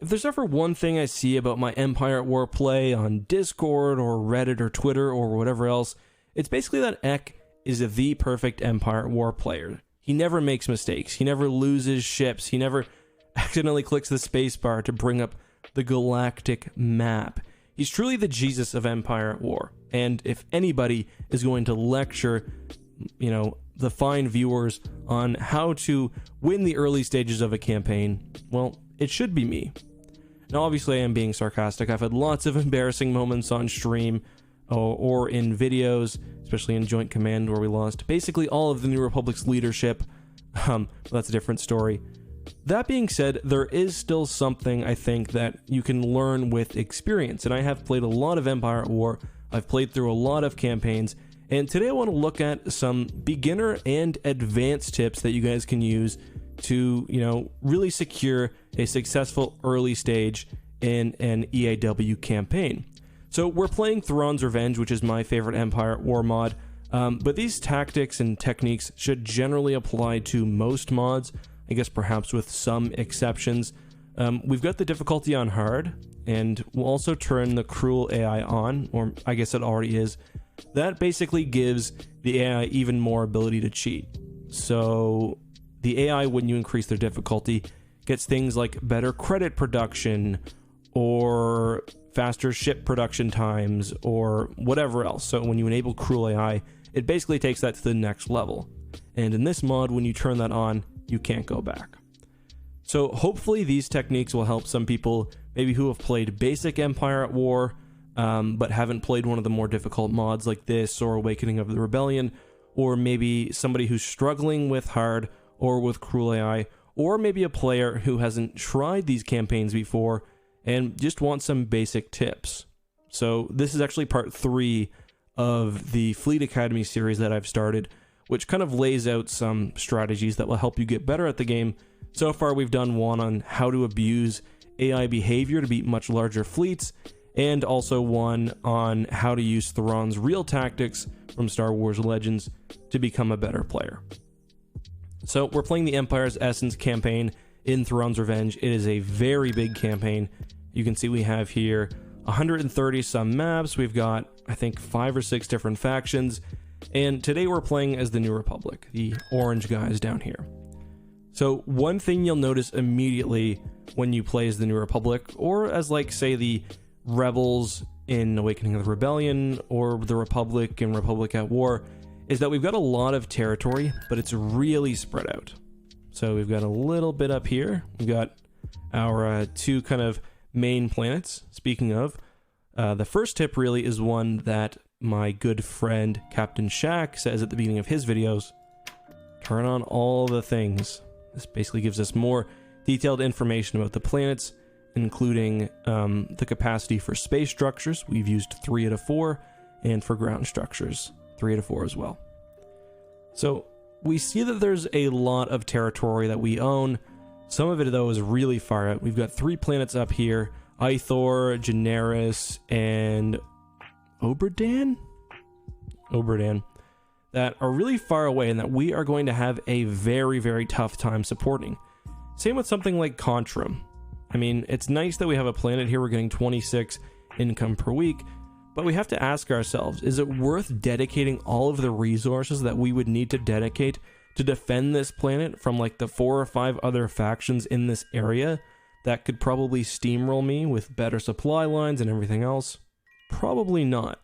if there's ever one thing I see about my Empire at War play on Discord or Reddit or Twitter or whatever else, it's basically that Eck is the perfect Empire at War player. He never makes mistakes. He never loses ships. He never accidentally clicks the spacebar to bring up the galactic map. He's truly the Jesus of Empire at War. And if anybody is going to lecture, the fine viewers on how to win the early stages of a campaign, well, it should be me. Now, obviously, I am being sarcastic. I've had lots of embarrassing moments on stream or in videos, especially in Joint Command where we lost basically all of the New Republic's leadership. That's a different story. That being said, there is still something I think that you can learn with experience, and I have played a lot of Empire at War. I've played through a lot of campaigns, and today I want to look at some beginner and advanced tips that you guys can use to, really secure a successful early stage in an EAW campaign. So we're playing Thrawn's Revenge, which is my favorite Empire at War mod, but these tactics and techniques should generally apply to most mods, I guess perhaps with some exceptions. We've got the difficulty on hard, and we'll also turn the cruel AI on, or I guess it already is. That basically gives the AI even more ability to cheat. So the AI, when you increase their difficulty, gets things like better credit production, or faster ship production times, or whatever else. So when you enable cruel AI, it basically takes that to the next level. And in this mod, when you turn that on, you can't go back. So hopefully these techniques will help some people maybe who have played basic Empire at War, but haven't played one of the more difficult mods like this or Awakening of the Rebellion, or maybe somebody who's struggling with hard or with cruel AI, or maybe a player who hasn't tried these campaigns before and just wants some basic tips. So this is actually part 3 of the Fleet Academy series that I've started, which kind of lays out some strategies that will help you get better at the game. So far, we've done one on how to abuse AI behavior to beat much larger fleets, and also one on how to use Thrawn's real tactics from Star Wars Legends to become a better player. So we're playing the Empire's Essence campaign in Thrawn's Revenge. It is a very big campaign. You can see we have here 130 some maps. We've got, I think, 5 or 6 different factions. And today we're playing as the New Republic, the orange guys down here. So one thing you'll notice immediately when you play as the New Republic, or as like, say, the Rebels in Awakening of the Rebellion, or the Republic in Republic at War, is that we've got a lot of territory, but it's really spread out. So we've got a little bit up here. We've got our 2 kind of main planets. Speaking of, the first tip really is one that my good friend Captain Shaq says at the beginning of his videos: turn on all the things. This basically gives us more detailed information about the planets, including the capacity for space structures. We've used 3 out of 4, and for ground structures, 3 out of 4 as well. So we see that there's a lot of territory that we own. Some of it, though, is really far out. We've got 3 planets up here: Ithor, Generis, and Oberdan, that are really far away and that we are going to have a very, very tough time supporting. Same with something like Contrum. I mean, it's nice that we have a planet here. We're getting 26 income per week, but we have to ask ourselves, is it worth dedicating all of the resources that we would need to dedicate to defend this planet from like the 4 or 5 other factions in this area that could probably steamroll me with better supply lines and everything else? Probably not.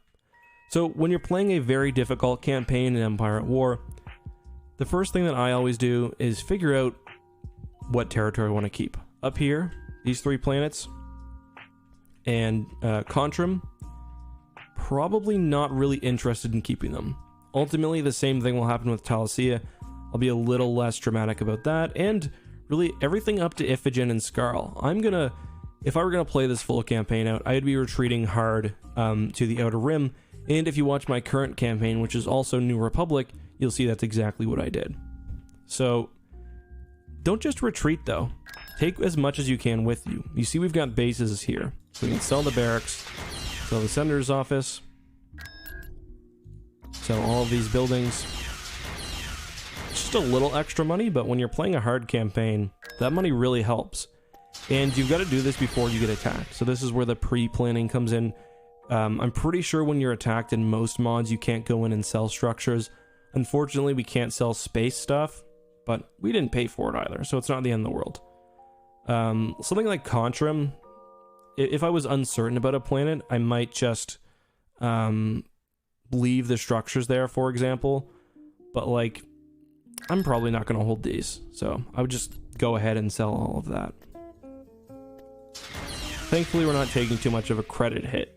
So when you're playing a very difficult campaign in Empire at War, the first thing that I always do is figure out what territory I want to keep. Up here, these 3 planets, and Contrum, probably not really interested in keeping them. Ultimately, the same thing will happen with Talasia. I'll be a little less dramatic about that, and really everything up to Iphigenia and Skarl. If I were going to play this full campaign out, I'd be retreating hard to the Outer Rim, and if you watch my current campaign, which is also New Republic, you'll see that's exactly what I did. So, don't just retreat though. Take as much as you can with you. You see we've got bases here. So we can sell the barracks, sell the Senator's office, sell all of these buildings. It's just a little extra money, but when you're playing a hard campaign, that money really helps. And you've got to do this before you get attacked. So this is where the pre-planning comes in. I'm pretty sure when you're attacked in most mods, you can't go in and sell structures. Unfortunately, we can't sell space stuff, but we didn't pay for it either, so it's not the end of the world. Something like Contram, if I was uncertain about a planet, I might just leave the structures there, for example. But like, I'm probably not going to hold these, so I would just go ahead and sell all of that. Thankfully, we're not taking too much of a credit hit.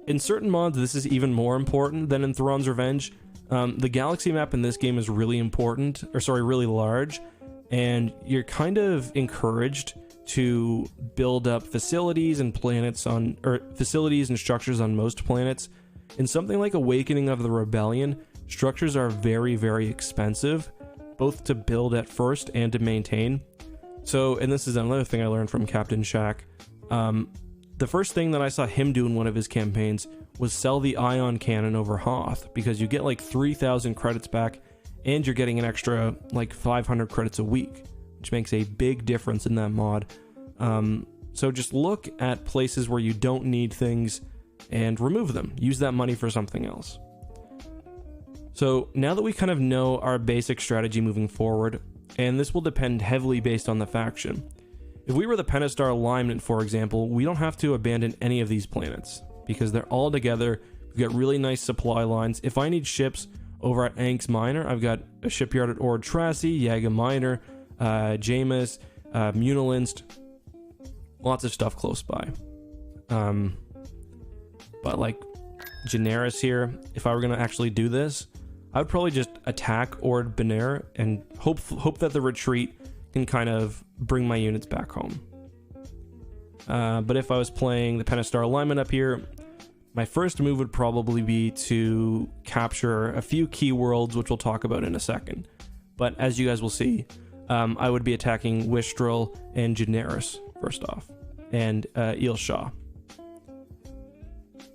In certain mods, this is even more important than in Thrawn's Revenge. The galaxy map in this game is really important, or sorry, really large, and you're kind of encouraged to build up facilities and planets on, or facilities and structures on most planets. In something like Awakening of the Rebellion, structures are very, very expensive, both to build at first and to maintain. So, and this is another thing I learned from Captain Shack. The first thing that I saw him do in one of his campaigns was sell the ion cannon over Hoth, because you get like 3,000 credits back, and you're getting an extra like 500 credits a week, which makes a big difference in that mod. So just look at places where you don't need things and remove them. Use that money for something else. So now that we kind of know our basic strategy moving forward, and this will depend heavily based on the faction. If we were the Pentastar alignment, for example, we don't have to abandon any of these planets, because they're all together. We've got really nice supply lines. If I need ships over at Anx Minor, I've got a shipyard at Ord Tracy, Yaga Minor, Jameis, Munilinst, lots of stuff close by. But like Generis here, if I were going to actually do this, I would probably just attack Ord Benair and hope that the retreat can kind of bring my units back home. But if I was playing the Pentastar alignment up here, my first move would probably be to capture a few key worlds, which we'll talk about in a second. But as you guys will see, I would be attacking Wistrel and Generis first off, and Ilsha.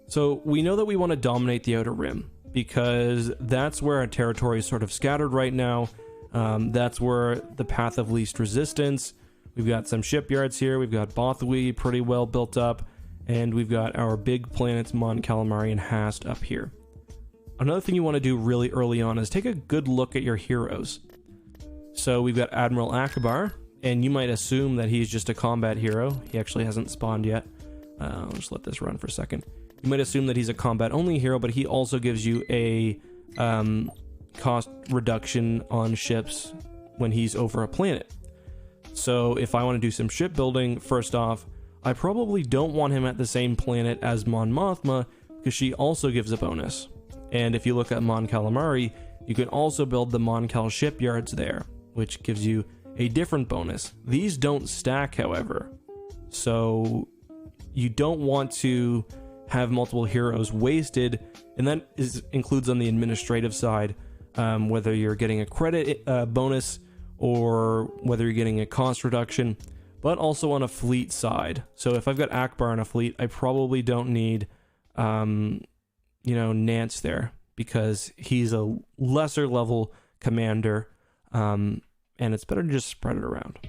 So we know that we want to dominate the Outer Rim, because that's where our territory is sort of scattered right now. That's where the path of least resistance. We've got some shipyards here. We've got Bothwy pretty well built up, and we've got our big planets Mon Calamari and Hast up here. Another thing you want to do really early on is take a good look at your heroes. So we've got Admiral Akbar, and you might assume that he's just a combat hero. He actually hasn't spawned yet. I'll just let this run for a second. You might assume that he's a combat-only hero, but he also gives you a cost reduction on ships when he's over a planet. So if I want to do some shipbuilding, first off, I probably don't want him at the same planet as Mon Mothma, because she also gives a bonus. And if you look at Mon Calamari, you can also build the Mon Cal shipyards there, which gives you a different bonus. These don't stack, however, so you don't want to have multiple heroes wasted, and that includes on the administrative side, whether you're getting a credit bonus or whether you're getting a cost reduction, but also on a fleet side. So if I've got Akbar on a fleet, I probably don't need, Nance there, because he's a lesser level commander, and it's better to just spread it around.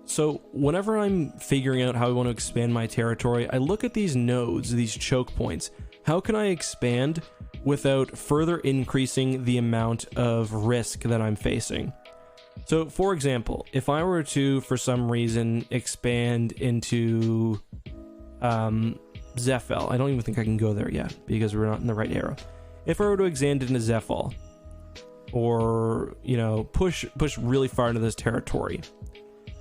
So whenever I'm figuring out how I want to expand my territory, I look at these nodes, these choke points. How can I expand without further increasing the amount of risk that I'm facing? So for example, if I were to, for some reason, expand into Zephyl, I don't even think I can go there yet because we're not in the right era. If I were to expand into Zephyl, or, push really far into this territory,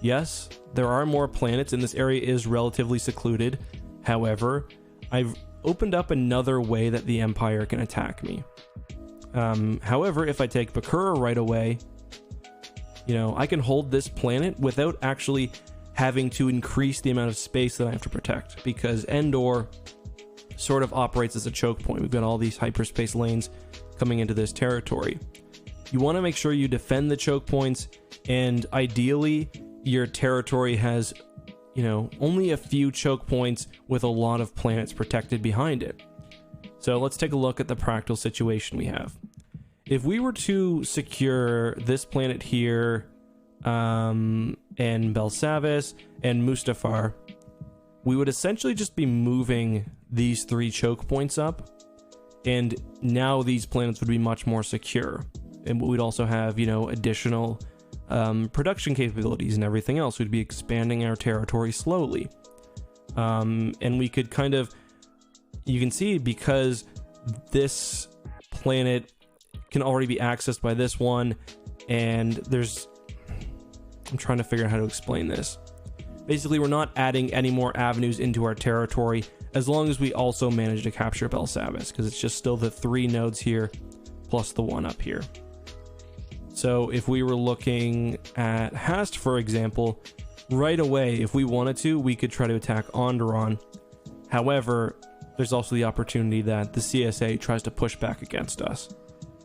yes, there are more planets, and this area is relatively secluded. However, I've opened up another way that the Empire can attack me. However, if I take Bakura right away, I can hold this planet without actually having to increase the amount of space that I have to protect, because Endor sort of operates as a choke point. We've got all these hyperspace lanes coming into this territory. You want to make sure you defend the choke points, and ideally your territory has, only a few choke points with a lot of planets protected behind it. So let's take a look at the practical situation we have. If we were to secure this planet here and Belsavis, and Mustafar, we would essentially just be moving these 3 choke points up, and now these planets would be much more secure. And we'd also have, you know, additional production capabilities and everything else. We'd be expanding our territory slowly. And we could kind of, you can see, because this planet can already be accessed by this one, and there's, I'm trying to figure out how to explain this. Basically, we're not adding any more avenues into our territory as long as we also manage to capture Belsavis, because it's just still the 3 nodes here plus the 1 up here. So if we were looking at Hast, for example, right away, if we wanted to, we could try to attack Onderon. However, there's also the opportunity that the CSA tries to push back against us.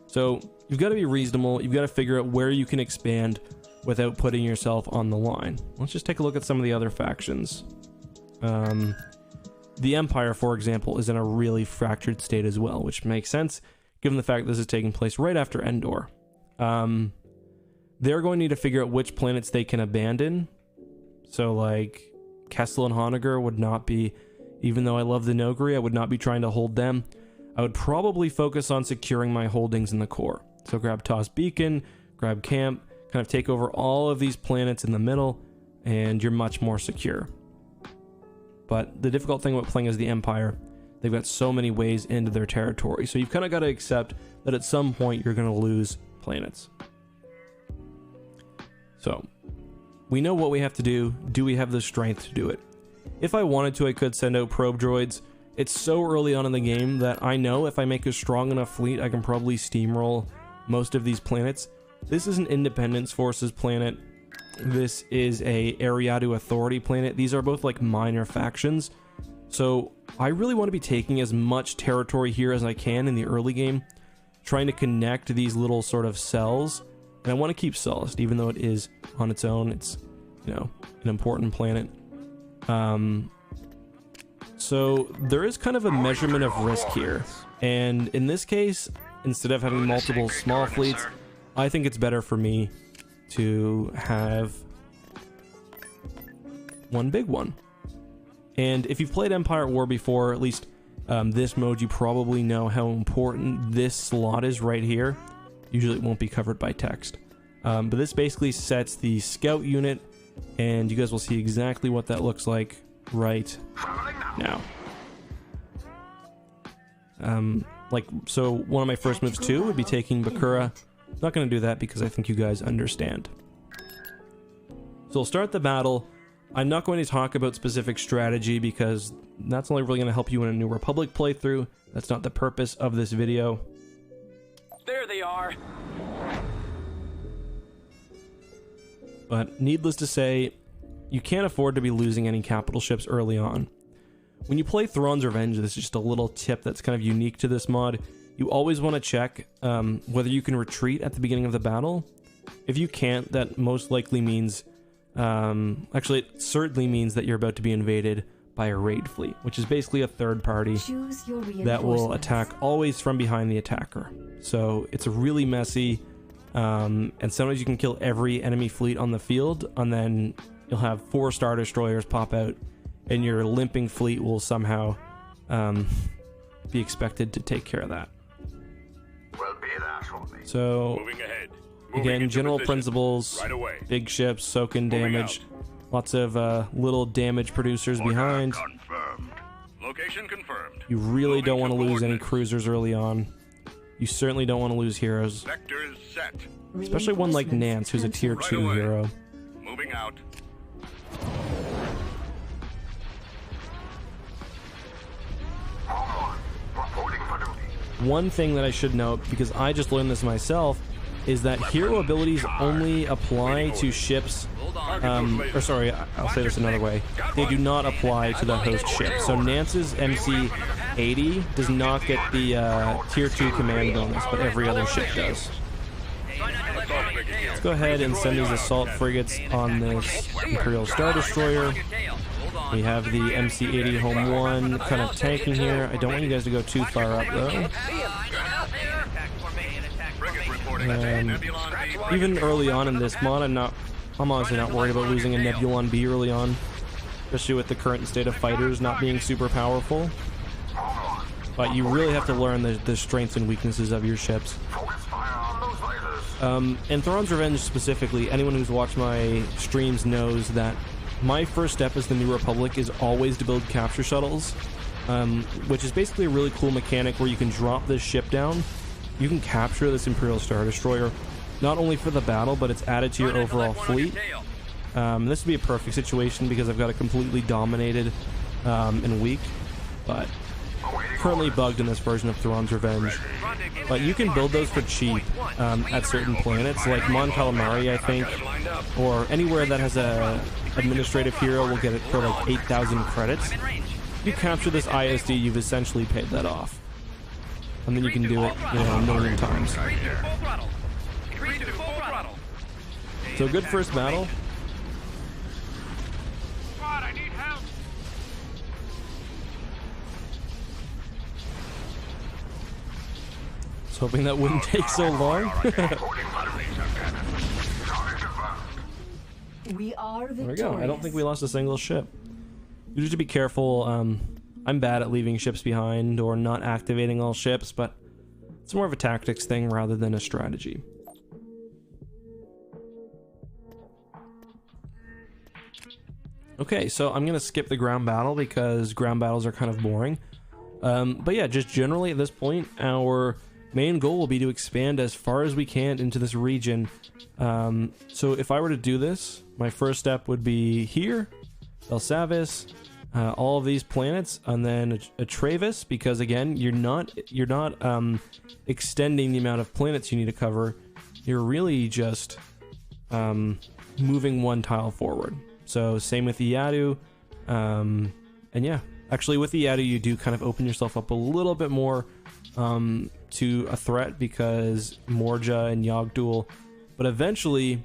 So you've got to be reasonable. You've got to figure out where you can expand without putting yourself on the line. Let's just take a look at some of the other factions. The Empire, for example, is in a really fractured state as well, which makes sense given the fact this is taking place right after Endor. They're going to need to figure out which planets they can abandon. So, like, Kessel and Honegger would not be, even though I love the Nogri, I would not be trying to hold them. I would probably focus on securing my holdings in the core. So grab Toss Beacon, grab Camp, kind of take over all of these planets in the middle, and you're much more secure. But the difficult thing about playing as the Empire, they've got so many ways into their territory. So you've kind of got to accept that at some point you're going to lose planets. So we know what we have to do. Do we have the strength to do it? If I wanted to, I could send out probe droids. It's so early on in the game that I know if I make a strong enough fleet, I can probably steamroll most of these planets. This is an Independence Forces planet. This is a Ariadu Authority planet. These are both like minor factions. So I really want to be taking as much territory here as I can in the early game, trying to connect these little sort of cells. And I want to keep Sullust, even though it is on its own. It's, you know, an important planet. So there is kind of a measurement of risk here. And in this case, instead of having multiple small fleets, I think it's better for me to have one big one. And if you've played Empire at War before, at least this mode, you probably know how important this slot is right here. Usually it won't be covered by text. But this basically sets the scout unit, and you guys will see exactly what that looks like right now. So one of my first moves too would be taking Bakura. Not going to do that because I think you guys understand. So we'll start the battle. I'm not going to talk about specific strategy because that's only really going to help you in a New Republic playthrough. That's not the purpose of this video. There they are. But needless to say, you can't afford to be losing any capital ships early on. When you play Thrawn's Revenge, this is just a little tip that's kind of unique to this mod. You always want to check whether you can retreat at the beginning of the battle. If you can't, that most likely means, actually it certainly means that you're about to be invaded by a raid fleet, which is basically a third party that will attack always from behind the attacker. So it's really messy, and sometimes you can kill every enemy fleet on the field, and then you'll have 4 Star Destroyers pop out, and your limping fleet will somehow be expected to take care of that. So, again, general principles, big ships, soak in damage, lots of little damage producers behind. Location confirmed. You really don't want to lose any cruisers early on. You certainly don't want to lose heroes. Vectors set. Especially one like Nance, who's a tier 2 hero. Moving out. One thing that I should note, because I just learned this myself, is that hero abilities only apply to ships, or sorry, I'll say this another way. They do not apply to the host ship. So Nance's MC-80 does not get the tier 2 command bonus, but every other ship does. Let's go ahead and send these assault frigates on this Imperial Star Destroyer. We have the MC-80 Home 1 kind of tanking here. I don't want you guys to go too far up though. And even early on in this mod, I'm not I'm honestly not worried about losing a Nebulon B early on, especially with the current state of fighters not being super powerful. But you really have to learn the strengths and weaknesses of your ships. And Thrawn's Revenge specifically, anyone who's watched my streams knows that my first step as the New Republic is always to build capture shuttles, which is basically a really cool mechanic where you can drop this ship down, you can capture this Imperial Star Destroyer, not only for the battle, but it's added to your overall fleet. This would be a perfect situation because I've got it completely dominated and weak, but currently bugged in this version of Thrawn's Revenge. But you can build those for cheap at certain planets, like Mon Calamari, I think, or anywhere that has a administrative hero will get it for like 8,000 credits. If you capture this ISD, you've essentially paid that off. And then you can do it, you know, a million times. So good first battle. I was hoping that wouldn't take so long. There we go. I don't think we lost a single ship. You need to be careful. I'm bad at leaving ships behind or not activating all ships, but it's more of a tactics thing rather than a strategy. Okay, so I'm gonna skip the ground battle because ground battles are kind of boring. But yeah, just generally at this point, our main goal will be to expand as far as we can into this region. So if I were to do this, my first step would be here, Belsavis, all of these planets, and then a Travis, because again, you're not extending the amount of planets you need to cover. You're really just moving one tile forward. So same with Iadu, and yeah, actually with Iadu you do kind of open yourself up a little bit more to a threat because Morja and Yogg-Dual, but eventually,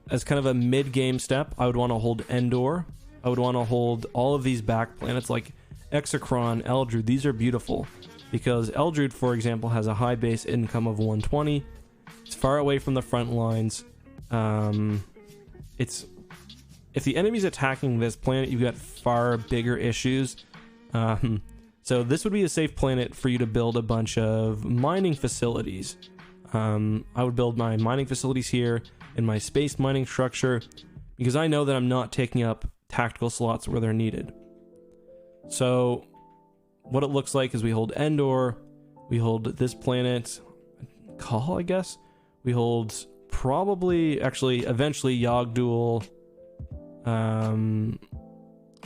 as kind of a mid-game step, I would want to hold Endor. I would want to hold all of these back planets like Exocron, Eldred. These are beautiful because Eldred, for example, has a high base income of 120. It's far away from the front lines. If the enemy's attacking this planet, you've got far bigger issues. So this would be a safe planet for you to build a bunch of mining facilities. I would build my mining facilities here in my space mining structure because I know that I'm not taking up tactical slots where they're needed. So what it looks like is we hold Endor, we hold this planet, Call, I guess. We hold probably, actually, eventually Yogg-Dual,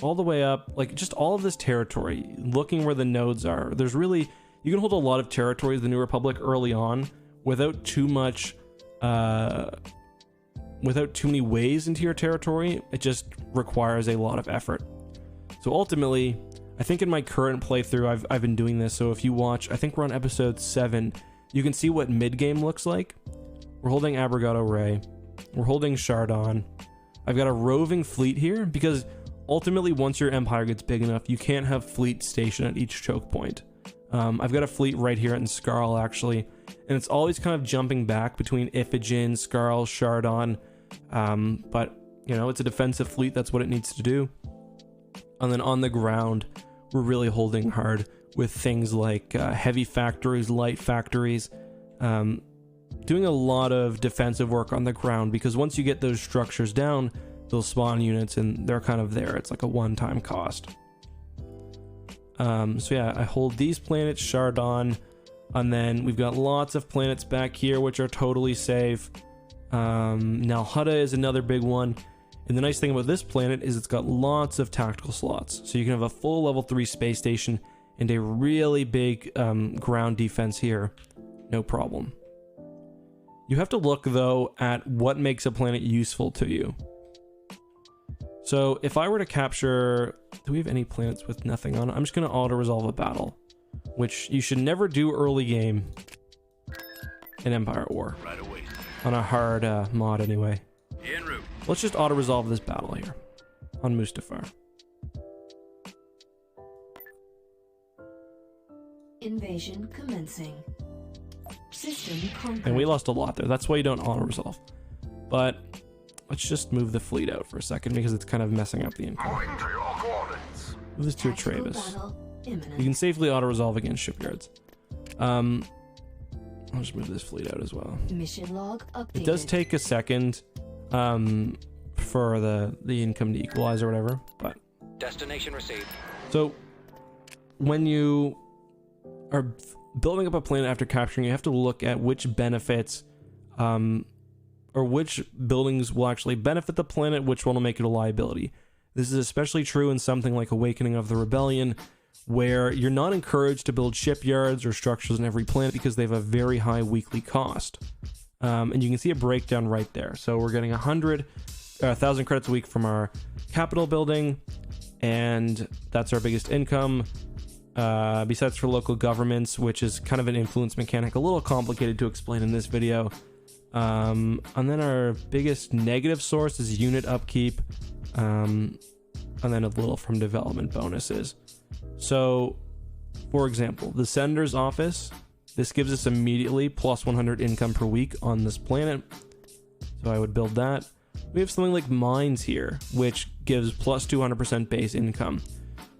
all the way up, like just all of this territory, looking where the nodes are. There's really, you can hold a lot of territories of the New Republic early on without too much, without too many ways into your territory. It just requires a lot of effort. So ultimately, I think in my current playthrough, I've been doing this. So if you watch, I think we're on episode 7, you can see what mid-game looks like. We're holding Abrogado Ray. We're holding Chardon. I've got a roving fleet here because ultimately, once your empire gets big enough, you can't have fleet stationed at each choke point. I've got a fleet right here in Skarl, actually, and it's always kind of jumping back between Iphigene, Skarl, Chardon, but, you know, it's a defensive fleet, that's what it needs to do. And then on the ground, we're really holding hard with things like heavy factories, light factories, doing a lot of defensive work on the ground, because once you get those structures down, they'll spawn units and they're kind of there. It's like a one-time cost. So yeah, I hold these planets, Chardon, and then we've got lots of planets back here which are totally safe. Nalhutta is another big one. And the nice thing about this planet is it's got lots of tactical slots. So you can have a full level 3 space station and a really big ground defense here. No problem. You have to look, though, at what makes a planet useful to you. So if I were to capture... Do we have any planets with nothing on it? I'm just going to auto-resolve a battle, which you should never do early game in Empire at War. Right away. On a hard mod, anyway. En route. Let's just auto-resolve this battle here on Mustafar. Invasion commencing. System conquered. And we lost a lot there. That's why you don't auto-resolve. But let's just move the fleet out for a second because it's kind of messing up the income. Moving to your coordinates. Move this to a Tactical Travis. battle imminent. You can safely auto-resolve against shipyards. I'll just move this fleet out as well. Mission log updated. It does take a second for the income to equalize or whatever, but Destination received. so when you are building up a planet after capturing, you have to look at which benefits or which buildings will actually benefit the planet, which one will make it a liability. This is especially true in something like Awakening of the Rebellion, where you're not encouraged to build shipyards or structures on every planet because they have a very high weekly cost. And you can see a breakdown right there. So we're getting 1,000 credits a week from our capital building, and that's our biggest income. Besides for local governments, which is kind of an influence mechanic, a little complicated to explain in this video. And then our biggest negative source is unit upkeep, and then a little from development bonuses. So, for example, the Senator's Office, this gives us immediately plus 100 income per week on this planet. So I would build that. We have something like Mines here, which gives plus 200% base income.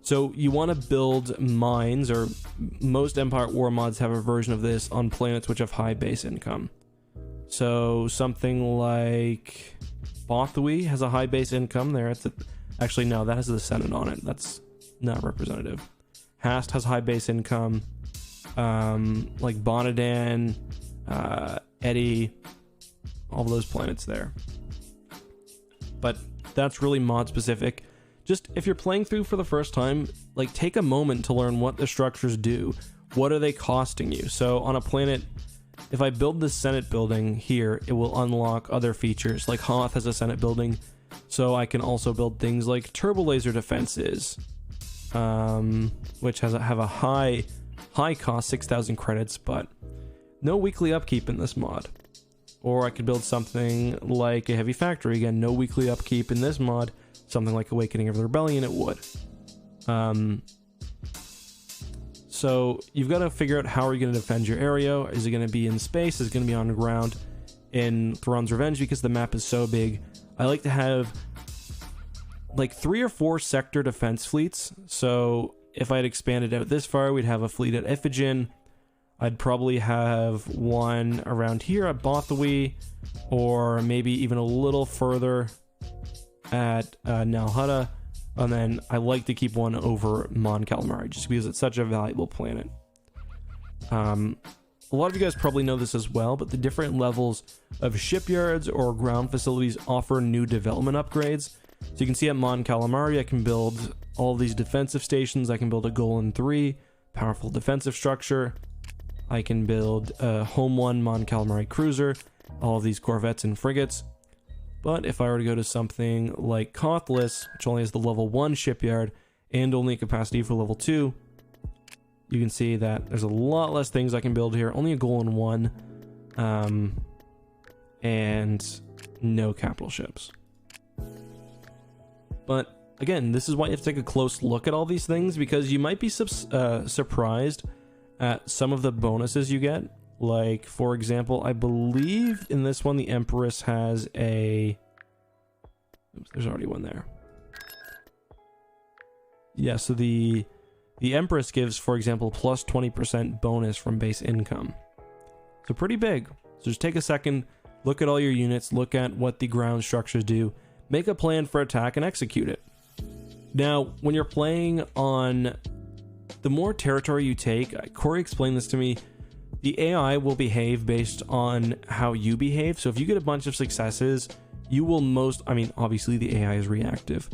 So you want to build mines, or most Empire at War mods have a version of this on planets which have high base income. So something like Bothwy has a high base income there. Actually, no, that has the Senate on it. That's not representative. Hast has high base income. Like Bonadan, Eddy, all those planets there. But that's really mod specific. Just if you're playing through for the first time, like take a moment to learn what the structures do. What are they costing you? So on a planet, if I build this Senate building here, it will unlock other features. Like Hoth has a Senate building, so I can also build things like turbo laser defenses, which have a high cost, 6,000 credits, but no weekly upkeep in this mod. Or I could build something like a heavy factory. Again, no weekly upkeep in this mod. Something like Awakening of the Rebellion, it would. So you've got to figure out how are you going to defend your area. Is it going to be in space? Is it going to be on the ground? In Thrawn's Revenge, because the map is so big, I like to have like 3 or 4 sector defense fleets. So if I'd expanded out this far, we'd have a fleet at Iphigenia. I'd probably have one around here at Bothwy, or maybe even a little further at Nalhutta. And then I like to keep one over Mon Calamari just because it's such a valuable planet. A lot of you guys probably know this as well, but the different levels of shipyards or ground facilities offer new development upgrades. So you can see at Mon Calamari, I can build all these defensive stations. I can build a Golan 3, powerful defensive structure. I can build a Home 1 Mon Calamari cruiser, all of these corvettes and frigates. But if I were to go to something like Cothless, which only has the level 1 shipyard and only a capacity for level 2, you can see that there's a lot less things I can build here. Only a Golan 1, and no capital ships. But again, this is why you have to take a close look at all these things, because you might be surprised at some of the bonuses you get. Like, for example, I believe in this one the Empress has a... Oops, there's already one there. Yeah, so the Empress gives, for example, plus 20% bonus from base income. So pretty big. So just take a second, look at all your units, look at what the ground structures do, make a plan for attack, and execute it. Now, when you're playing on... The more territory you take, Corey explained this to me, the AI will behave based on how you behave. So if you get a bunch of successes, you will obviously the AI is reactive,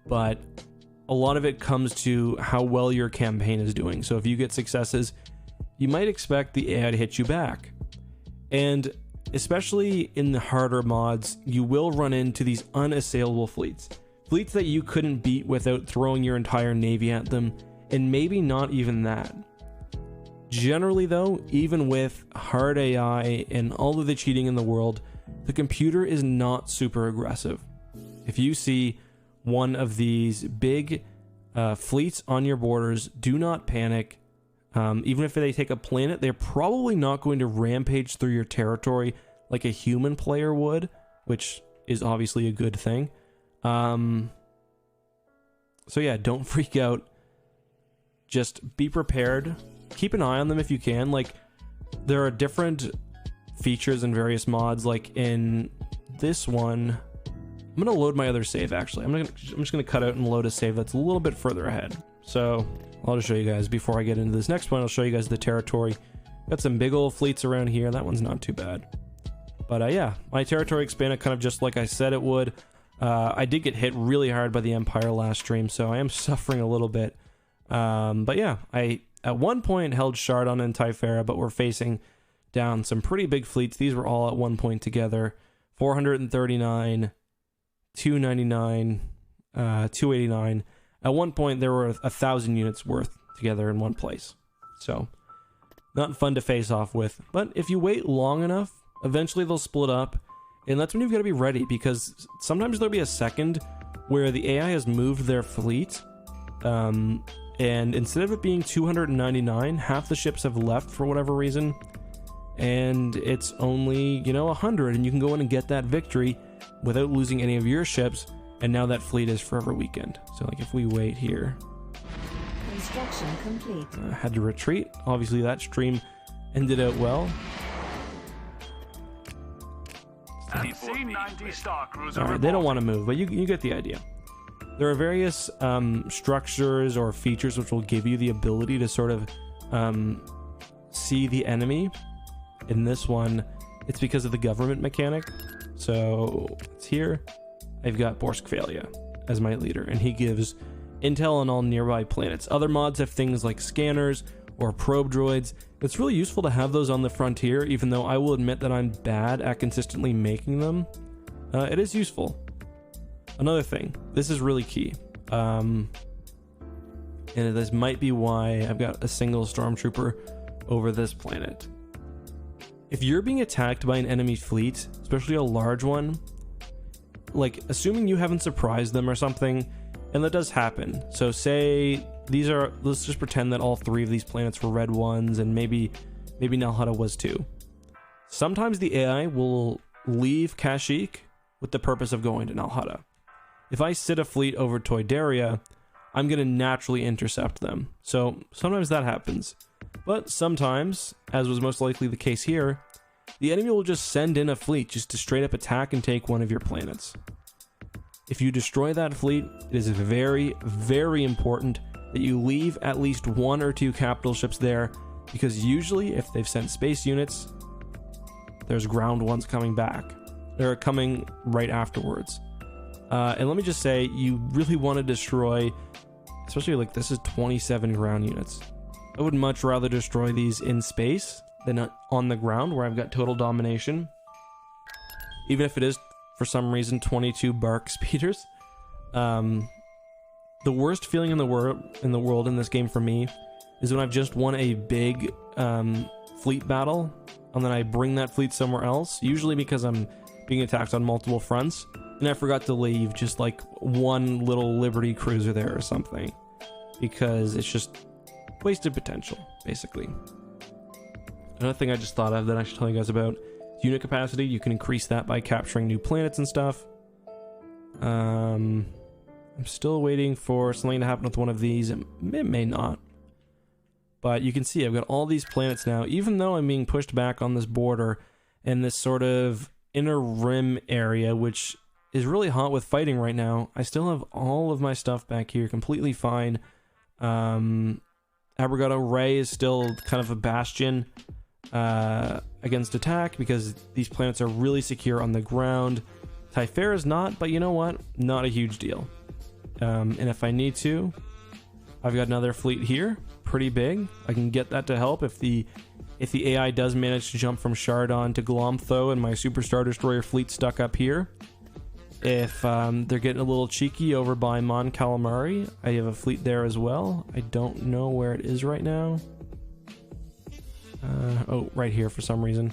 but a lot of it comes to how well your campaign is doing. So if you get successes, you might expect the AI to hit you back. And especially in the harder mods, you will run into these unassailable fleets. Fleets that you couldn't beat without throwing your entire navy at them, and maybe not even that. Generally though, even with hard AI and all of the cheating in the world, the computer is not super aggressive. If you see one of these big fleets on your borders, do not panic. Even if they take a planet, they're probably not going to rampage through your territory like a human player would, which is obviously a good thing. So yeah, don't freak out. Just be prepared. Keep an eye on them if you can. Like, there are different features in various mods. Like in this one, I'm gonna load my other save. Actually, I'm just gonna cut out and load a save that's a little bit further ahead. So I'll just show you guys before I get into this next one. I'll show you guys the territory. Got some big old fleets around here. That one's not too bad. But yeah, my territory expanded kind of just like I said it would. I did get hit really hard by the Empire last stream, so I am suffering a little bit. But yeah, I at one point held Shardon and Typhera, but we're facing down some pretty big fleets. These were all at one point together. 439, 299, 289. At one point, there were 1,000 units worth together in one place. So, not fun to face off with. But if you wait long enough, eventually they'll split up. And that's when you've got to be ready, because sometimes there'll be a second where the AI has moved their fleet. And instead of it being 299, half the ships have left for whatever reason. And it's only, 100, and you can go in and get that victory without losing any of your ships. And now that fleet is forever weakened. So like if we wait here, Construction complete. I had to retreat. Obviously that stream ended out well. C-90 Star Cruiser. All right, they don't want to move, but you get the idea. There are various structures or features which will give you the ability to sort of see the enemy. In this one, it's because of the government mechanic. So it's here. I've got Borskvalia as my leader, and he gives intel on all nearby planets. Other mods have things like scanners or probe droids. It's really useful to have those on the frontier, even though I will admit that I'm bad at consistently making them. It is useful. Another thing, this is really key. And this might be why I've got a single stormtrooper over this planet. If you're being attacked by an enemy fleet, especially a large one, like assuming you haven't surprised them or something, and that does happen. So say these are, let's just pretend that all three of these planets were red ones, and maybe Nal Hutta was too. Sometimes the AI will leave Kashyyyk with the purpose of going to Nal Hutta. If I sit a fleet over Toydaria, I'm going to naturally intercept them. So sometimes that happens. But sometimes, as was most likely the case here, the enemy will just send in a fleet just to straight up attack and take one of your planets. If you destroy that fleet, it is very, very important that you leave at least 1 or 2 capital ships there, because usually if they've sent space units, there's ground ones coming back. They're coming right afterwards. And let me just say, you really want to destroy, especially like this is 27 ground units. I would much rather destroy these in space than on the ground where I've got total domination. Even if it is, for some reason, 22 bark speeders. The worst feeling in the world in this game for me is when I've just won a big fleet battle, and then I bring that fleet somewhere else, usually because I'm being attacked on multiple fronts, and I forgot to leave just like one little Liberty cruiser there or something, because it's just wasted potential, basically. Another thing I just thought of that I should tell you guys about is unit capacity. You can increase that by capturing new planets and stuff. I'm still waiting for something to happen with one of these. It may not. But you can see I've got all these planets now, even though I'm being pushed back on this border and this sort of inner rim area, which is really hot with fighting right now. I still have all of my stuff back here completely fine. Abrogado Ray is still kind of a bastion against attack because these planets are really secure on the ground. Typhera is not, but you know what? Not a huge deal. And if I need to, I've got another fleet here, pretty big. I can get that to help if the AI does manage to jump from Shardon to Glomtho and my Super Star Destroyer fleet stuck up here. If they're getting a little cheeky over by Mon Calamari, I have a fleet there as well. I don't know where it is right now. Oh, right here for some reason.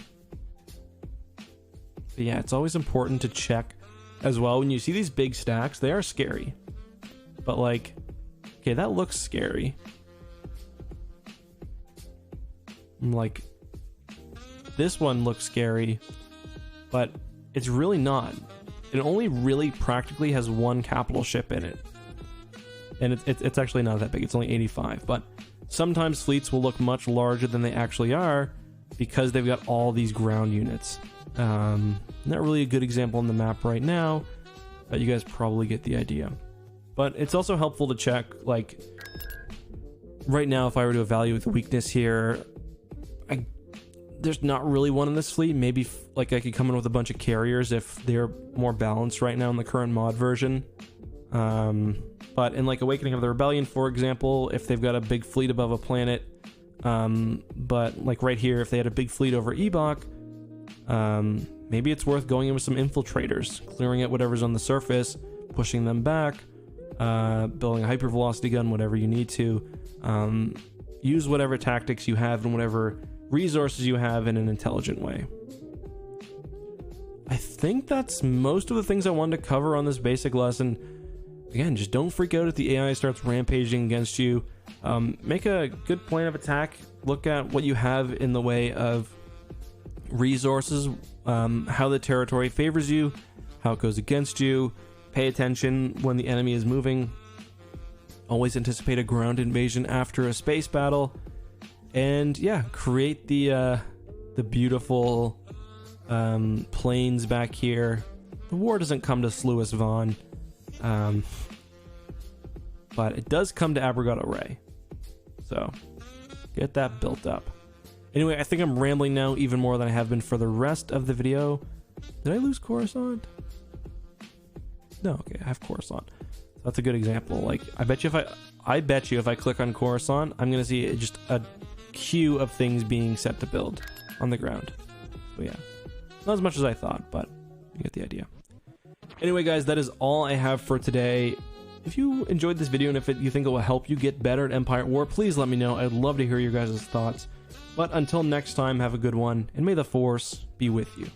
But yeah, it's always important to check as well. When you see these big stacks, they are scary. But like, okay, that looks scary. I'm like, this one looks scary, but it's really not. it only really practically has one capital ship in it. And it's actually not that big, it's only 85. But sometimes fleets will look much larger than they actually are because they've got all these ground units. Not really a good example on the map right now, but you guys probably get the idea. But it's also helpful to check, like, right now, if I were to evaluate the weakness here, there's not really one in this fleet. Maybe like I could come in with a bunch of carriers if they're more balanced right now in the current mod version. But in like Awakening of the Rebellion, for example, if they've got a big fleet above a planet, but like right here, if they had a big fleet over Ebok, maybe it's worth going in with some infiltrators, clearing out whatever's on the surface, pushing them back, building a hypervelocity gun, whatever you need to. Use whatever tactics you have and whatever resources you have in an intelligent way. I think that's most of the things I wanted to cover on this basic lesson. Again, just don't freak out if the AI starts rampaging against you. Make a good plan of attack. Look at what you have in the way of resources, how the territory favors you, how it goes against you. Pay attention when the enemy is moving. Always anticipate a ground invasion after a space battle. And yeah, create the beautiful plains back here. The war doesn't come to Sluis Vaughn, but it does come to Abrogado Ray. So get that built up. Anyway, I think I'm rambling now even more than I have been for the rest of the video. Did I lose Coruscant? No, okay, I have Coruscant. That's a good example. Like, I bet you if I click on Coruscant, I'm gonna see just a queue of things being set to build on the ground. So yeah, not as much as I thought, but you get the idea. Anyway, guys, that is all I have for today. If you enjoyed this video and if you think it will help you get better at Empire at War, please let me know. I'd love to hear your guys' thoughts. But until next time, have a good one, and may the Force be with you.